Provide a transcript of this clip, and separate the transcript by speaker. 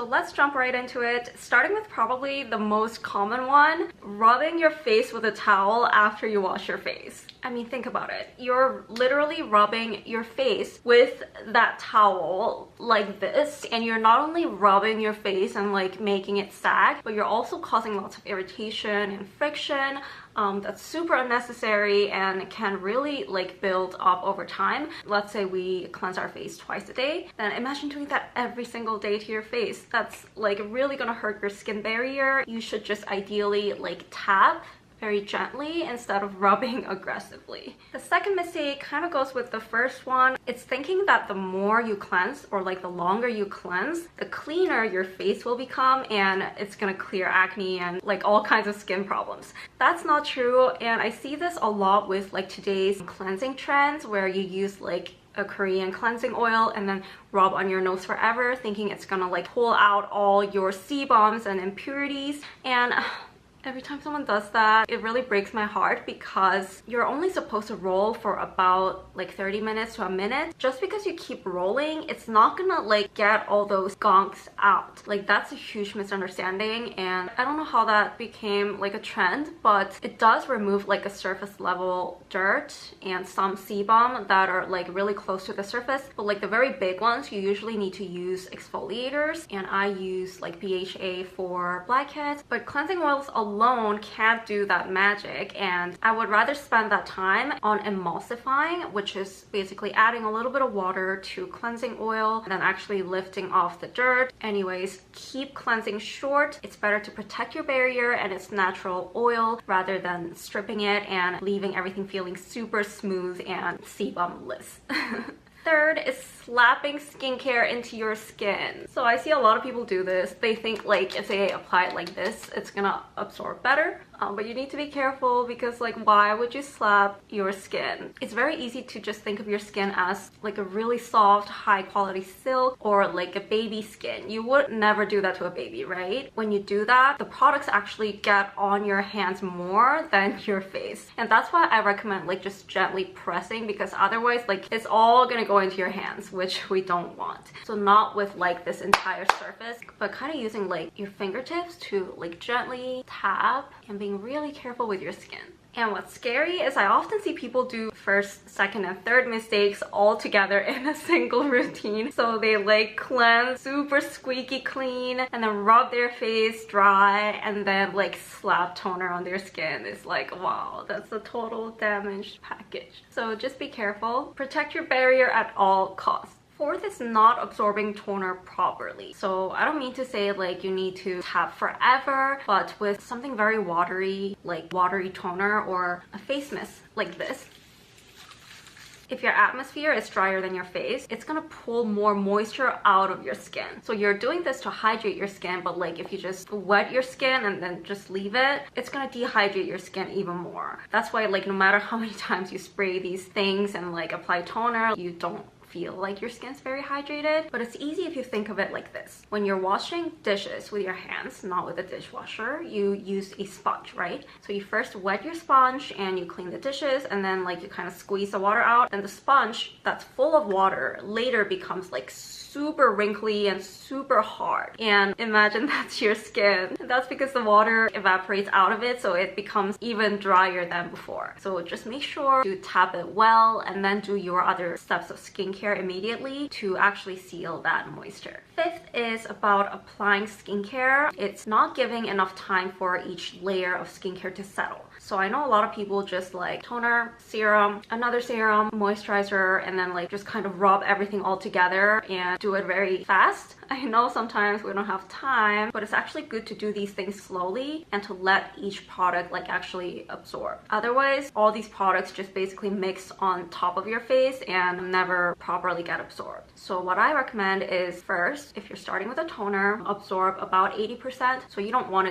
Speaker 1: So let's jump right into it, starting with probably the most common one, rubbing your face with a towel after you wash your face. I mean, think about it. You're literally rubbing your face with that towel like this, and you're not only rubbing your face and like making it sag, but you're also causing lots of irritation and friction. That's super unnecessary and can really like build up over time. Let's say we cleanse our face twice a day, then imagine doing that every single day to your face. That's like really gonna hurt your skin barrier. You should just ideally like tap very gently instead of rubbing aggressively. The second mistake kind of goes with the first one. It's thinking that the more you cleanse, or like the longer you cleanse, the cleaner your face will become and it's gonna clear acne and like all kinds of skin problems. That's not true, and I see this a lot with like today's cleansing trends where you use like a Korean cleansing oil and then rub on your nose forever, thinking it's gonna like pull out all your sebums and impurities. And every time someone does that, it really breaks my heart because you're only supposed to roll for about like 30 minutes to a minute. Just because you keep rolling, it's not gonna like get all those gunks out. Like that's a huge misunderstanding, and I don't know how that became like a trend, but it does remove like a surface level dirt and some sebum that are like really close to the surface. But like the very big ones, you usually need to use exfoliators, and I use like BHA for blackheads, but cleansing oils alone can't do that magic, and I would rather spend that time on emulsifying, which is basically adding a little bit of water to cleansing oil than actually lifting off the dirt. Anyways, keep cleansing short. It's better to protect your barrier and its natural oil rather than stripping it and leaving everything feeling super smooth and sebumless. Third is slapping skincare into your skin. So I see a lot of people do this. They think like if they apply it like this, it's gonna absorb better. But you need to be careful because like why would you slap your skin? It's very easy to just think of your skin as like a really soft, high quality silk or like a baby skin. You would never do that to a baby, right? When you do that, the products actually get on your hands more than your face. And that's why I recommend like just gently pressing, because otherwise like it's all gonna go into your hands, which we don't want. So not with like this entire surface, but kind of using like your fingertips to like gently tap and being really careful with your skin. And what's scary is I often see people do first, second, and third mistakes all together in a single routine. So they like cleanse super squeaky clean and then rub their face dry and then like slap toner on their skin. It's like, wow, that's a total damaged package. So just be careful. Protect your barrier at all costs. Fourth is not absorbing toner properly. So I don't mean to say like you need to tap forever, but with something very watery, like watery toner or a face mist like this, if your atmosphere is drier than your face, it's gonna pull more moisture out of your skin. So you're doing this to hydrate your skin, but like if you just wet your skin and then just leave it, it's gonna dehydrate your skin even more. That's why like no matter how many times you spray these things and like apply toner, you don't feel like your skin's very hydrated. But it's easy if you think of it like this. When you're washing dishes with your hands, not with a dishwasher, you use a sponge, right? So you first wet your sponge and you clean the dishes, and then like you kind of squeeze the water out, and the sponge that's full of water later becomes like super wrinkly and super hard. And imagine that's your skin. That's because the water evaporates out of it, so it becomes even drier than before. So just make sure to tap it well and then do your other steps of skincare immediately to actually seal that moisture. Fifth is about applying skincare. It's not giving enough time for each layer of skincare to settle. So I know a lot of people just like toner, serum, another serum, moisturizer, and then like just kind of rub everything all together and do it very fast. I know sometimes we don't have time, but it's actually good to do these things slowly and to let each product like actually absorb. Otherwise, all these products just basically mix on top of your face and never properly get absorbed. So what I recommend is first, if you're starting with a toner, absorb about 80%. So you don't want it to